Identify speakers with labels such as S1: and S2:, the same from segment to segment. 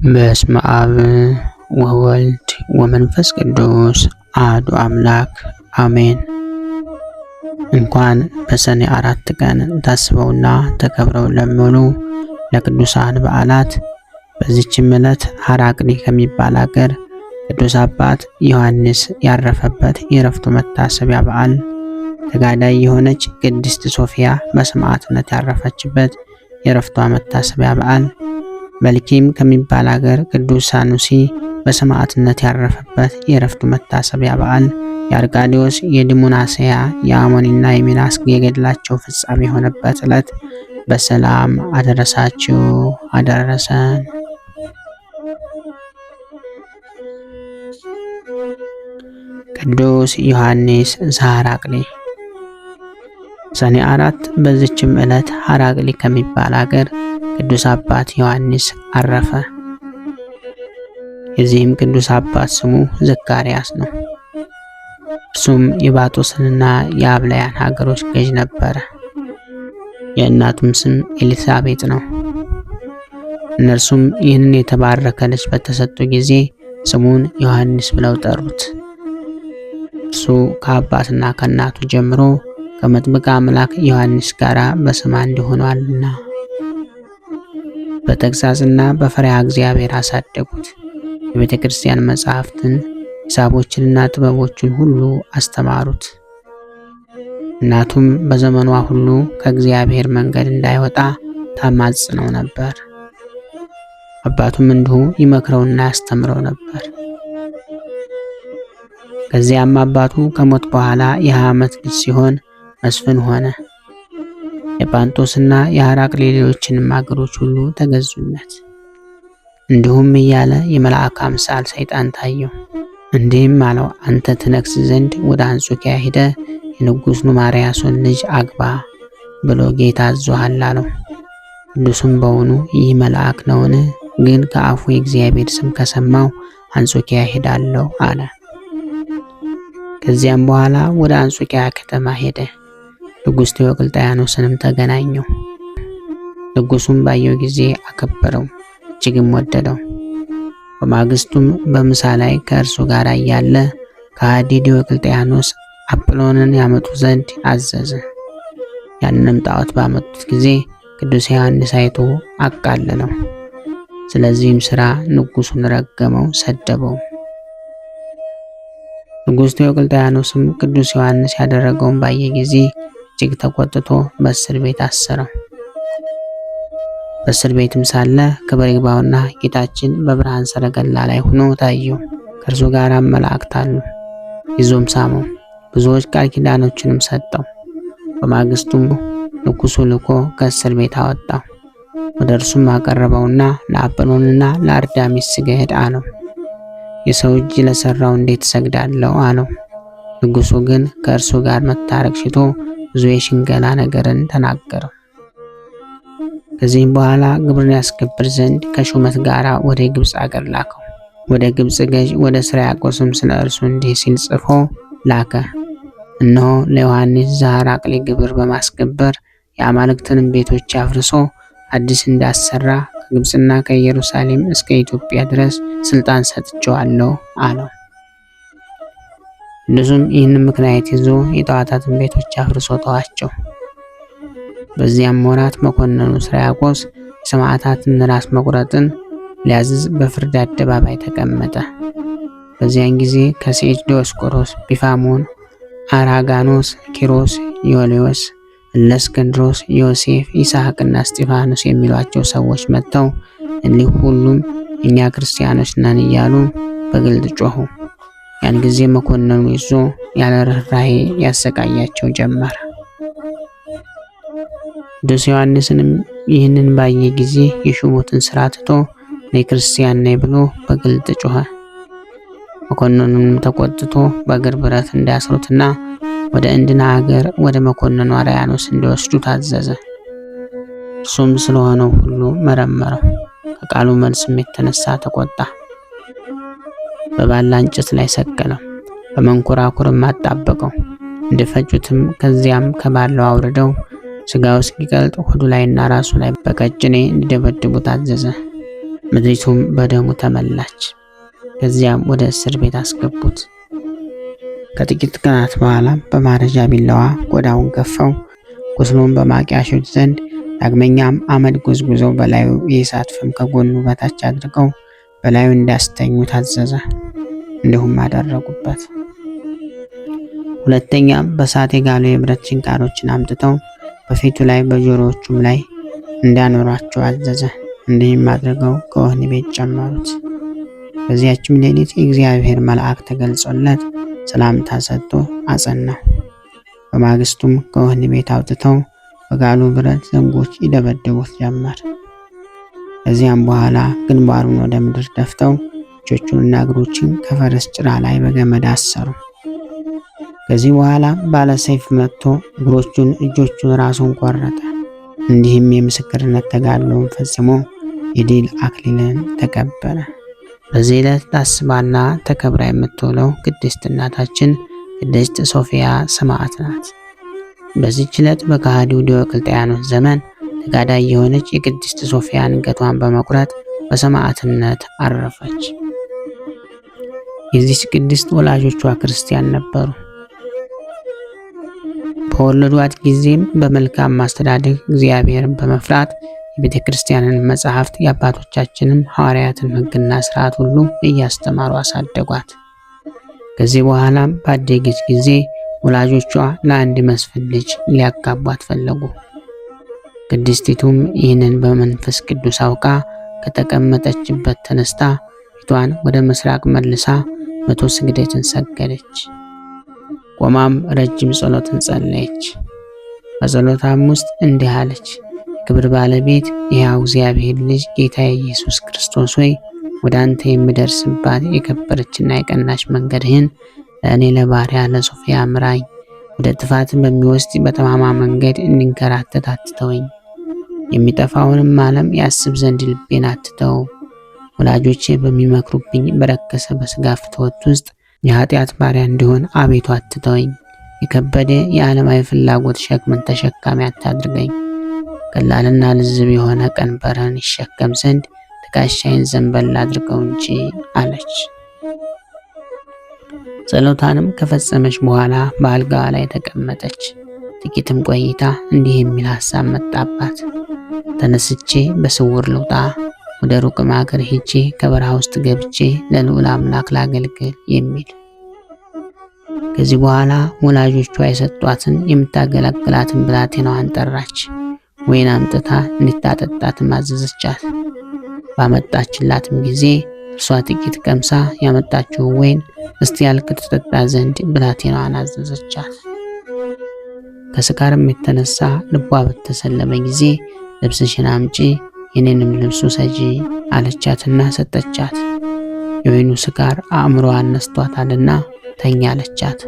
S1: በስመ አብ ወወልድ ወመንፈስ ቅዱስ አሐዱ አምላክ አሜን። እንኳን በሰኔ 4 ቀን ታስበውና ተከብረው ለሚውሉ ለቅዱሳን በዓላት በዚህችም ዕለት ሐራቅሊ ከሚባል ሀገር ቅዱስ አባት ዮሐንስ ያረፈበት የዕረፍቱ መታሰቢያ በዓል፣ ተጋዳይ የሆነች ቅድስት ሶፊያ በሰማዕትነት ያረፈችበት የዕረፍቷ መታሰቢያ በዓል፣ መልኪም ከሚባል ሀገር ቅዱስ ሳኑሲ በሰማዕትነት ያረፈበት የዕረፍቱ መታሰቢያ በዓል፣ የአርቃዲዎስ የዲሞናስያ የአሞኒና የሚናስ የገድላቸው ፍጻሜ የሆነበት ዕለት በሰላም አደረሳችሁ አደረሰን። ቅዱስ ዮሐንስ ዘሐራቅሊ። ሰኔ 4 በዚችም ዕለት ሐራቅሊ ከሚባል ሀገር ቅዱስ አባት ዮሐንስ አረፈ። የዚህም ቅዱስ አባት ስሙ ዘካርያስ ነው። እርሱም የባጦስንና የአብላያን ሀገሮች ገዥ ነበረ። የእናቱም ስም ኤሊሳቤጥ ነው። እነርሱም ይህንን የተባረከ ልጅ በተሰጡ ጊዜ ስሙን ዮሐንስ ብለው ጠሩት። እርሱ ከአባትና ከእናቱ ጀምሮ ከመጥምቀ አምላክ ዮሐንስ ጋር በስም አንድ ሆኗልና በተግሣጽና በፈሪሃ እግዚአብሔር አሳደጉት። የቤተ ክርስቲያን መጻሕፍትን ሂሳቦችንና ጥበቦችን ሁሉ አስተማሩት። እናቱም በዘመኗ ሁሉ ከእግዚአብሔር መንገድ እንዳይወጣ ታማጽነው ነበር። አባቱም እንዲሁ ይመክረውና ያስተምረው ነበር። ከዚያም አባቱ ከሞት በኋላ የ20 ዓመት ልጅ ሲሆን መስፍን ሆነ። የጳንጦስና የሐራቅሊ ሌሎችንም አገሮች ሁሉ ተገዙለት። እንዲሁም እያለ የመልአክ አምሳል ሰይጣን ታየው። እንዲህም አለው፣ አንተ ትነግስ ዘንድ ወደ አንጾኪያ ሄደ የንጉሥ ኑማርያሶን ልጅ አግባ ብሎ ጌታ አዞሃል አለው። ቅዱስም በውኑ ይህ መልአክ ነውን? ግን ከአፉ የእግዚአብሔር ስም ከሰማው አንጾኪያ ሄዳለሁ አለ። ከዚያም በኋላ ወደ አንጾኪያ ከተማ ሄደ። ንጉሥ ቴዎቅልጥያኖስንም ተገናኘው። ንጉሡም ባየው ጊዜ አከበረው፣ እጅግም ወደደው። በማግስቱም በምሳ ላይ ከእርሱ ጋር እያለ ከሃዲ ቴዎቅልጥያኖስ አጵሎንን ያመጡ ዘንድ አዘዘ። ያንንም ጣዖት ባመጡት ጊዜ ቅዱስ ዮሐንስ አይቶ አቃለለው። ስለዚህም ሥራ ንጉሡን ረገመው፣ ሰደበው። ንጉሥ ቴዎቅልጥያኖስም ቅዱስ ዮሐንስ ያደረገውን ባየ ጊዜ እጅግ ተቆጥቶ በእስር ቤት አሰረው። በእስር ቤትም ሳለ ክብር ይግባውና ጌታችን በብርሃን ሰረገላ ላይ ሆኖ ታየው። ከእርሱ ጋር መላእክት አሉ። ይዞም ሳመው፣ ብዙዎች ቃል ኪዳኖችንም ሰጠው። በማግስቱም ንጉሡ ልኮ ከእስር ቤት አወጣው። ወደ እርሱም አቀረበውና ለአጵሎንና ለአርዳሚስ ስገድ አለው። የሰው እጅ ለሰራው እንዴት እሰግዳለሁ አለው። ንጉሡ ግን ከእርሱ ጋር መታረቅ ሽቶ ብዙ የሽንገላ ነገርን ተናገረው። ከዚህም በኋላ ግብርን ያስከብር ዘንድ ከሹመት ጋር ወደ ግብፅ አገር ላከው። ወደ ግብፅ ገዥ ወደ ስርያቆስም ስለ እርሱ እንዲህ ሲል ጽፎ ላከ። እነሆ ለዮሐንስ ዘሐራቅሊ ግብር በማስከበር የአማልክትንም ቤቶች አፍርሶ አዲስ እንዳሰራ ከግብፅና ከኢየሩሳሌም እስከ ኢትዮጵያ ድረስ ስልጣን ሰጥቼዋለሁ አለው። ቅዱሱም ይህንን ምክንያት ይዞ የጣዖታትን ቤቶች አፍርሶ ተዋቸው። በዚያም ወራት መኮንኑ ስርያቆስ የሰማዕታትን ራስ መቁረጥን ሊያዝዝ በፍርድ አደባባይ ተቀመጠ። በዚያን ጊዜ ከሴጅ ዲዮስቆሮስ፣ ቢፋሞን፣ አራጋኖስ፣ ኪሮስ፣ ዮልዮስ፣ እለእስክንድሮስ፣ ዮሴፍ፣ ይስሐቅና እስጢፋኖስ የሚሏቸው ሰዎች መጥተው እኒህ ሁሉም እኛ ክርስቲያኖች ነን እያሉ በግልጥ ጮኹ። ያን ጊዜ መኮንኑ ይዞ ያለ ርኅራኄ ያሰቃያቸው ጀመረ። ቅዱስ ዮሐንስንም ይህንን ባየ ጊዜ የሹመቱን ሥራ ትቶ እኔ ክርስቲያን ነኝ ብሎ በግልጥ ጮኸ። መኮንኑንም ተቆጥቶ በእግር ብረት እንዲያስሩትና ወደ እንድና ሀገር ወደ መኮንኑ አርያኖስ እንዲወስዱ ታዘዘ። እርሱም ስለሆነው ሁሉ መረመረው። ከቃሉ መልስም የተነሳ ተቆጣ። በባላ እንጨት ላይ ሰቀለው፣ በመንኮራኩርም አጣበቀው። እንዲፈጩትም ከዚያም ከባላው አውርደው ስጋው እስኪቀልጥ ሆዱ ላይና ራሱ ላይ በቀጭኔ እንዲደበድቡ ታዘዘ። ምድሪቱም በደሙ ተመላች። ከዚያም ወደ እስር ቤት አስገቡት። ከጥቂት ቀናት በኋላ በማረጃ ቢላዋ ቆዳውን ገፈው ቁስሉን በማቅ ያሹት ዘንድ ዳግመኛም አመድ ጎዝጉዘው በላዩ የእሳት ፍም ከጎኑ በታች አድርገው በላዩ እንዳስተኙ ታዘዘ። እንዲሁም አደረጉበት። ሁለተኛም በእሳት የጋሉ የብረት ችንካሮችን አምጥተው በፊቱ ላይ በጆሮዎቹም ላይ እንዲያኖሯቸው አዘዘ። እንዲህም አድርገው ከወህኒ ቤት ጨመሩት። በዚያችም ሌሊት የእግዚአብሔር መልአክ ተገልጾለት ሰላምታ ሰጥቶ አጸናው። በማግስቱም ከወህኒ ቤት አውጥተው በጋሉ ብረት ዘንጎች ይደበድቡት ጀመር። ከዚያም በኋላ ግንባሩን ወደ ምድር ደፍተው እጆቹንና እግሮችን ከፈረስ ጭራ ላይ በገመድ አሰሩ። ከዚህ በኋላ ባለ ሰይፍ መጥቶ እግሮቹን፣ እጆቹን፣ ራሱን ቆረጠ። እንዲህም የምስክርነት ተጋድሎውን ፈጽሞ የድል አክሊልን ተቀበለ። በዚህ ዕለት ታስባና ተከብራ የምትውለው ቅድስት እናታችን ቅድስት ሶፊያ ሰማዕት ናት። በዚህች ዕለት በከሃዲው ዲዮቅልጥያኖስ ዘመን ተጋዳይ የሆነች የቅድስት ሶፊያ አንገቷን በመቁረጥ በሰማዕትነት አረፈች። የዚህች ቅድስት ወላጆቿ ክርስቲያን ነበሩ። በወለዷት ጊዜም በመልካም ማስተዳደግ እግዚአብሔርን በመፍራት የቤተ ክርስቲያንን መጻሕፍት የአባቶቻችንም ሐዋርያትን ሕግና ሥርዓት ሁሉ እያስተማሩ አሳደጓት። ከዚህ በኋላም ባደገች ጊዜ ወላጆቿ ለአንድ መስፍን ልጅ ሊያጋቧት ፈለጉ። ቅድስቲቱም ይህንን በመንፈስ ቅዱስ አውቃ ከተቀመጠችበት ተነስታ ፊቷን ወደ ምስራቅ መልሳ 100 ስግደትን ሰገደች። ቆማም ረጅም ጸሎትን ጸለየች። በጸሎታም ውስጥ እንዲህ አለች። የክብር ባለቤት የሕያው እግዚአብሔር ልጅ ጌታ ኢየሱስ ክርስቶስ ሆይ ወደ አንተ የምደርስባት የከበረችና የቀናች መንገድህን ለእኔ ለባሪያ ለሶፊያ ምራኝ። ወደ ጥፋት በሚወስድ በጠማማ መንገድ እንድንከራተት አትተወኝ። የሚጠፋውንም ዓለም ያስብ ዘንድ ልቤን አትተው። ወላጆቼ በሚመክሩብኝ በረከሰ በሥጋ ፍትወት ውስጥ የኃጢአት ባሪያ እንዲሆን አቤቱ አትተወኝ። የከበደ የዓለማዊ ፍላጎት ሸክምን ተሸካሚ አታድርገኝ። ቀላልና ልዝብ የሆነ ቀንበርን ይሸከም ዘንድ ትከሻዬን ዘንበል አድርገው እንጂ አለች። ጸሎታንም ከፈጸመች በኋላ በአልጋዋ ላይ ተቀመጠች። ጥቂትም ቆይታ እንዲህ የሚል ሐሳብ መጣባት። ተነስቼ በስውር ልውጣ፣ ወደ ሩቅም አገር ሄጄ ከበረሃ ውስጥ ገብቼ ለልዑል አምላክ ላገልግል የሚል። ከዚህ በኋላ ወላጆቿ የሰጧትን የምታገለግላትን ብላቴናዋን ጠራች። ወይን አምጥታ እንድታጠጣትም አዘዘቻት። ባመጣችላትም ጊዜ እርሷ ጥቂት ቀምሳ ያመጣችውን ወይን እስቲያልቅ ትጠጣ ዘንድ ብላቴናዋን አዘዘቻት። ከስካርም የተነሳ ልቧ በተሰለመ ጊዜ ልብስሽን አምጪ፣ የኔንም ልብሱ ሰጂ አለቻትና ሰጠቻት። የወይኑ ስካር አእምሮዋን ነስቷታልና ተኛ አለቻት።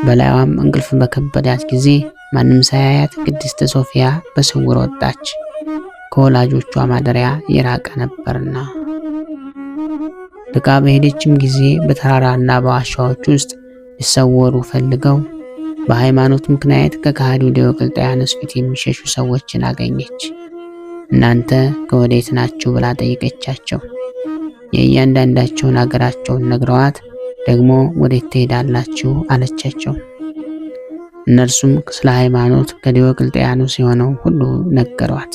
S1: በላይዋም እንቅልፍ በከበዳት ጊዜ ማንም ሳያያት ቅድስት ሶፊያ በስውር ወጣች፣ ከወላጆቿ ማደሪያ የራቀ ነበርና። ርቃ በሄደችም ጊዜ በተራራና በዋሻዎች ውስጥ ሊሰወሩ ፈልገው በሃይማኖት ምክንያት ከከሃዲው ዲዮቅልጥያኖስ ፊት የሚሸሹ ሰዎችን አገኘች። እናንተ ከወዴት ናችሁ ብላ ጠይቀቻቸው። የእያንዳንዳቸውን አገራቸውን ነግረዋት ደግሞ ወዴት ትሄዳላችሁ አለቻቸው። እነርሱም ስለ ሃይማኖት ከዲዮቅልጥያኖስ የሆነው ሁሉ ነገሯት።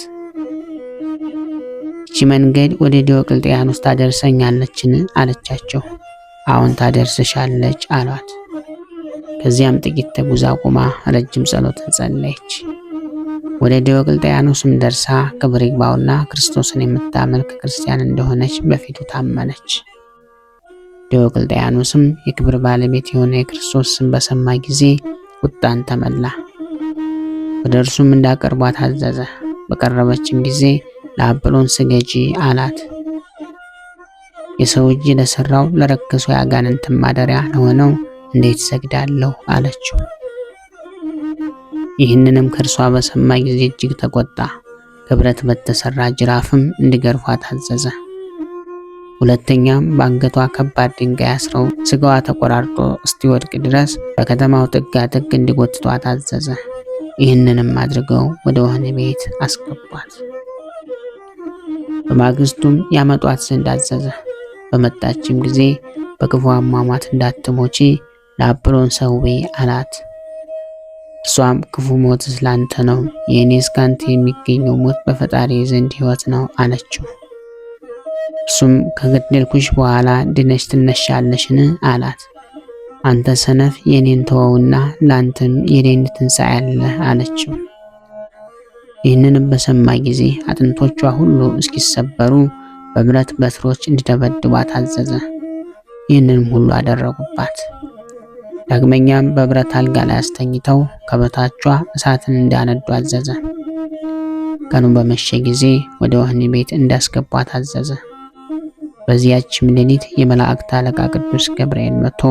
S1: ይቺ መንገድ ወደ ዲዮቅልጥያኖስ ታደርሰኛለችን አለቻቸው። አዎን ታደርስሻለች አሏት። ከዚያም ጥቂት ተጉዛ ቆማ ረጅም ጸሎትን ጸለየች። ወደ ዲዮቅልጥያኖስም ደርሳ ክብር ይግባውና ክርስቶስን የምታመልክ ክርስቲያን እንደሆነች በፊቱ ታመነች። ዲዮቅልጥያኖስም የክብር ባለቤት የሆነ የክርስቶስ ስም በሰማ ጊዜ ቁጣን ተመላ። ወደ እርሱም እንዳቀርቧት አዘዘ። በቀረበችም ጊዜ ለአጵሎን ስገጂ አላት። የሰው እጅ ለሰራው ለረከሱ የአጋንንት ማደሪያ ለሆነው እንዴት ሰግዳለሁ አለችው። ይህንንም ከእርሷ በሰማ ጊዜ እጅግ ተቆጣ። ከብረት በተሰራ ጅራፍም እንዲገርፏት አዘዘ። ሁለተኛም በአንገቷ ከባድ ድንጋይ አስረው ስጋዋ ተቆራርጦ እስቲወድቅ ድረስ በከተማው ጥጋጥግ እንዲጎትቷት አዘዘ። ይህንንም አድርገው ወደ ወህኒ ቤት አስገቧት። በማግስቱም ያመጧት ዘንድ አዘዘ። በመጣችም ጊዜ በክፉ አሟሟት እንዳትሞቺ ለአጵሎን ሰዊ አላት። እርሷም ክፉ ሞት ስላንተ ነው፣ የእኔስ ካንተ የሚገኘው ሞት በፈጣሪ ዘንድ ሕይወት ነው አለችው። እርሱም ከገደልኩሽ በኋላ ድነሽ ትነሻለሽን አላት። አንተ ሰነፍ የኔን ተወውና ላንተም የኔን ትንሣኤ አለ አለችው። ይህንንም በሰማ ጊዜ አጥንቶቿ ሁሉ እስኪሰበሩ በብረት በትሮች እንዲደበድቧት አዘዘ። ይህንንም ሁሉ አደረጉባት። ዳግመኛም በብረት አልጋ ላይ አስተኝተው ከበታቿ እሳትን እንዲያነዱ አዘዘ። ቀኑ በመሸ ጊዜ ወደ ወህኒ ቤት እንዲያስገቧት አዘዘ። በዚያችም ሌሊት የመላእክት አለቃ ቅዱስ ገብርኤል መጥቶ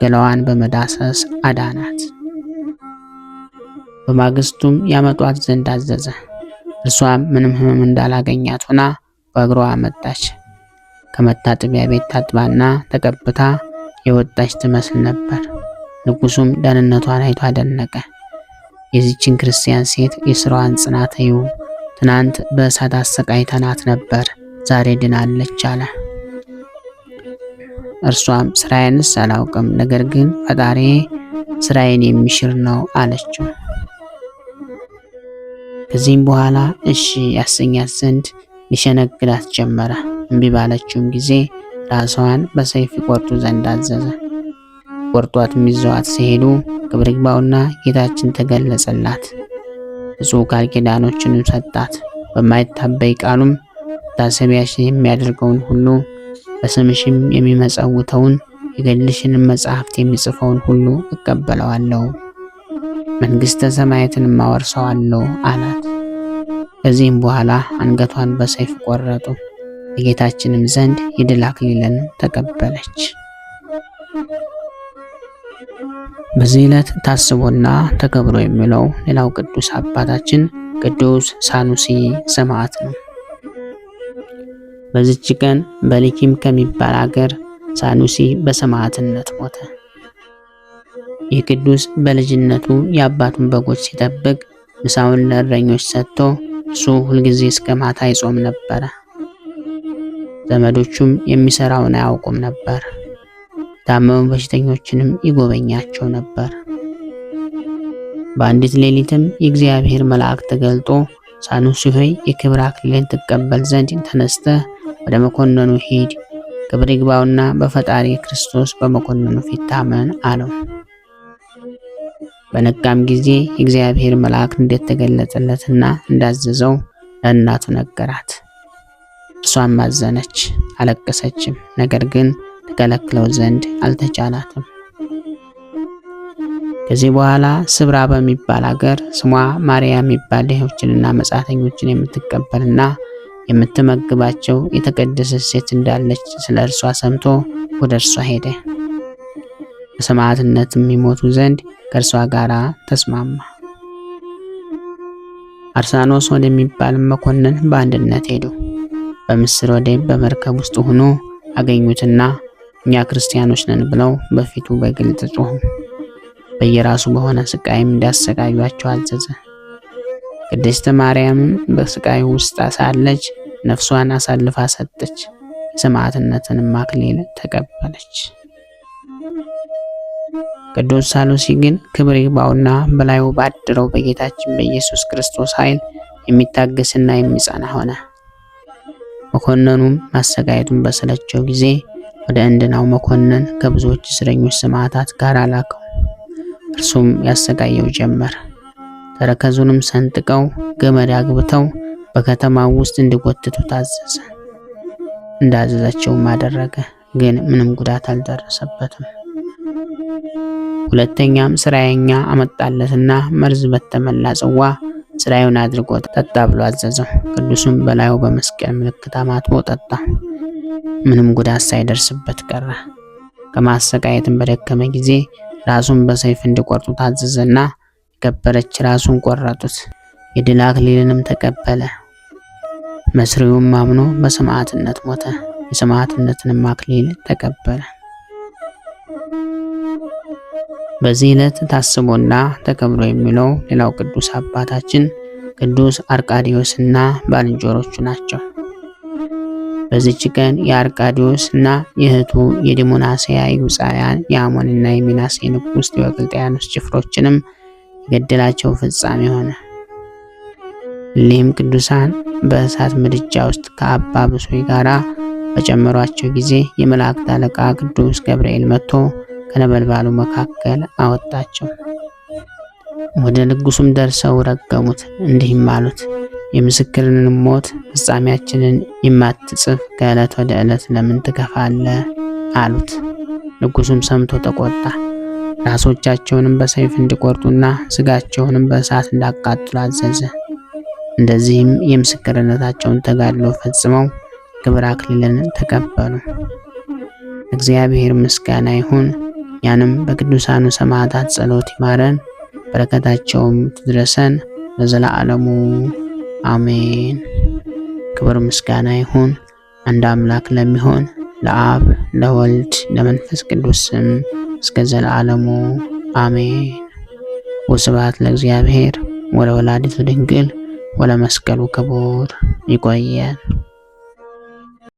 S1: ገላዋን በመዳሰስ አዳናት። በማግስቱም ያመጧት ዘንድ አዘዘ። እርሷም ምንም ሕመም እንዳላገኛት ሆና በእግሯ መጣች። ከመታጠቢያ ቤት ታጥባና ተቀብታ የወጣች ትመስል ነበር። ንጉሱም ደህንነቷን አይቶ አደነቀ። የዚችን ክርስቲያን ሴት የስራዋን ጽናት እዩ፣ ትናንት በእሳት አሰቃይተናት ነበር፣ ዛሬ ድናለች አለ። እርሷም ስራዬንስ አላውቅም፣ ነገር ግን ፈጣሪ ስራዬን የሚሽር ነው አለችው። ከዚህም በኋላ እሺ ያሰኛት ዘንድ ሊሸነግላት ጀመረ። እምቢ ባለችውም ጊዜ ራሷን በሰይፍ ይቆርጡ ዘንድ አዘዘ። ቆርጧትም ይዘዋት ሲሄዱ ክብር ይግባውና ጌታችን ተገለጸላት። ብዙ ቃል ኪዳኖችንም ሰጣት። በማይታበይ ቃሉም መታሰቢያሽን የሚያደርገውን ሁሉ በስምሽም የሚመጸውተውን የገድልሽንም መጽሐፍት የሚጽፈውን ሁሉ እቀበለዋለሁ፣ መንግሥተ ሰማያትን አወርሰዋለሁ አላት። ከዚህም በኋላ አንገቷን በሰይፍ ቆረጡ። በጌታችንም ዘንድ የድል አክሊልን ተቀበለች። በዚህ ዕለት ታስቦና ተከብሮ የሚውለው ሌላው ቅዱስ አባታችን ቅዱስ ሳኑሲ ሰማዕት ነው። በዚች ቀን በሊኪም ከሚባል አገር ሳኑሲ በሰማዕትነት ሞተ። ይህ ቅዱስ በልጅነቱ የአባቱን በጎች ሲጠብቅ ምሳውን ለእረኞች ሰጥቶ እሱ ሁልጊዜ እስከ ማታ ይጾም ነበረ። ዘመዶቹም የሚሰራውን አያውቁም ነበር። የታመሙ በሽተኞችንም ይጎበኛቸው ነበር። በአንዲት ሌሊትም የእግዚአብሔር መልአክ ተገልጦ ሳኑሲ ሆይ የክብር አክሊልን ትቀበል ዘንድ ተነስተ ወደ መኮንኑ ሂድ፣ ክብር ይግባውና በፈጣሪ ክርስቶስ በመኮንኑ ፊት ታመን አለው። በነቃም ጊዜ የእግዚአብሔር መልአክ እንዴት ተገለጸለትና እንዳዘዘው ለእናቱ ነገራት። እርሷም አዘነች፣ አለቀሰችም። ነገር ግን ተከለክለው ዘንድ አልተቻላትም። ከዚህ በኋላ ስብራ በሚባል አገር ስሟ ማርያም የሚባል ድሆችንና መጻተኞችን የምትቀበልና የምትመግባቸው የተቀደሰች ሴት እንዳለች ስለ እርሷ ሰምቶ ወደ እርሷ ሄደ። በሰማዕትነትም ይሞቱ ዘንድ ከእርሷ ጋር ተስማማ። አርሳኖስ ወደሚባል መኮንን በአንድነት ሄዱ። በምስር ወደብ በመርከብ ውስጥ ሆኖ አገኙትና እኛ ክርስቲያኖች ነን ብለው በፊቱ በግልጥ ጮኹ። በየራሱ በሆነ ስቃይም እንዲያሰቃዩአቸው አዘዘ። ቅድስት ማርያምም በስቃዩ ውስጥ ሳለች ነፍሷን አሳልፋ ሰጠች። የሰማዕትነትንም አክሊል ተቀበለች። ቅዱስ ሳኑሲ ግን ክብር ይግባውና በላዩ ባደረው በጌታችን በኢየሱስ ክርስቶስ ኃይል የሚታገስና የሚጸና ሆነ። መኮንኑም ማሰቃየቱን በሰለቸው ጊዜ ወደ እንድናው መኮንን ከብዙዎች እስረኞች ሰማዕታት ጋር አላከው። እርሱም ያሰቃየው ጀመር። ተረከዙንም ሰንጥቀው ገመድ አግብተው በከተማው ውስጥ እንዲጎትቱ ታዘዘ። እንዳዘዛቸውም አደረገ፣ ግን ምንም ጉዳት አልደረሰበትም። ሁለተኛም ስራየኛ አመጣለትና መርዝ በተመላ ጽዋ ስራዩን አድርጎ ጠጣ ብሎ አዘዘው። ቅዱስም በላዩ በመስቀል ምልክት አማትቦ ጠጣ። ምንም ጉዳት ሳይደርስበት ቀረ። ከማሰቃየትም በደከመ ጊዜ ራሱን በሰይፍ እንዲቆርጡ ታዘዘና የከበረች ራሱን ቆረጡት። የድል አክሊልንም ተቀበለ። መስሪውም አምኖ በሰማዕትነት ሞተ። የሰማዕትነትንም አክሊል ተቀበለ። በዚህ ዕለት ታስቦና ተከብሮ የሚውለው ሌላው ቅዱስ አባታችን ቅዱስ አርቃዲዮስና ባልንጀሮቹ ናቸው። በዚች ቀን የአርቃዲዮስ እና የእህቱ የዲሞናስያ የግብፃውያን የአሞንና የሚናሴ ንጉሥ ዲዮቅልጥያኖስ ጭፍሮችንም የገደላቸው ፍጻሜ ሆነ። እሊህም ቅዱሳን በእሳት ምድጃ ውስጥ ከአባ ብሶይ ጋር በጨመሯቸው ጊዜ የመላእክት አለቃ ቅዱስ ገብርኤል መጥቶ ከነበልባሉ መካከል አወጣቸው። ወደ ንጉሱም ደርሰው ረገሙት፣ እንዲህም አሉት፣ የምስክርን ሞት ፍጻሜያችንን የማትጽፍ ከዕለት ወደ ዕለት ለምን ትከፋለህ? አሉት። ንጉሱም ሰምቶ ተቆጣ። ራሶቻቸውንም በሰይፍ እንዲቆርጡና ስጋቸውንም በእሳት እንዳቃጥሉ አዘዘ። እንደዚህም የምስክርነታቸውን ተጋድሎ ፈጽመው ክብር አክሊልን ተቀበሉ። እግዚአብሔር ምስጋና ይሁን። ያንም በቅዱሳኑ ሰማዕታት ጸሎት ይማረን፣ በረከታቸውም ትድረሰን ለዘላለሙ አሜን። ክብር ምስጋና ይሁን አንድ አምላክ ለሚሆን ለአብ ለወልድ ለመንፈስ ቅዱስ ስም እስከ ዘላለሙ አሜን። ወስብሐት ለእግዚአብሔር ወለወላዲቱ ድንግል ወለመስቀሉ ክቡር። ይቆየን።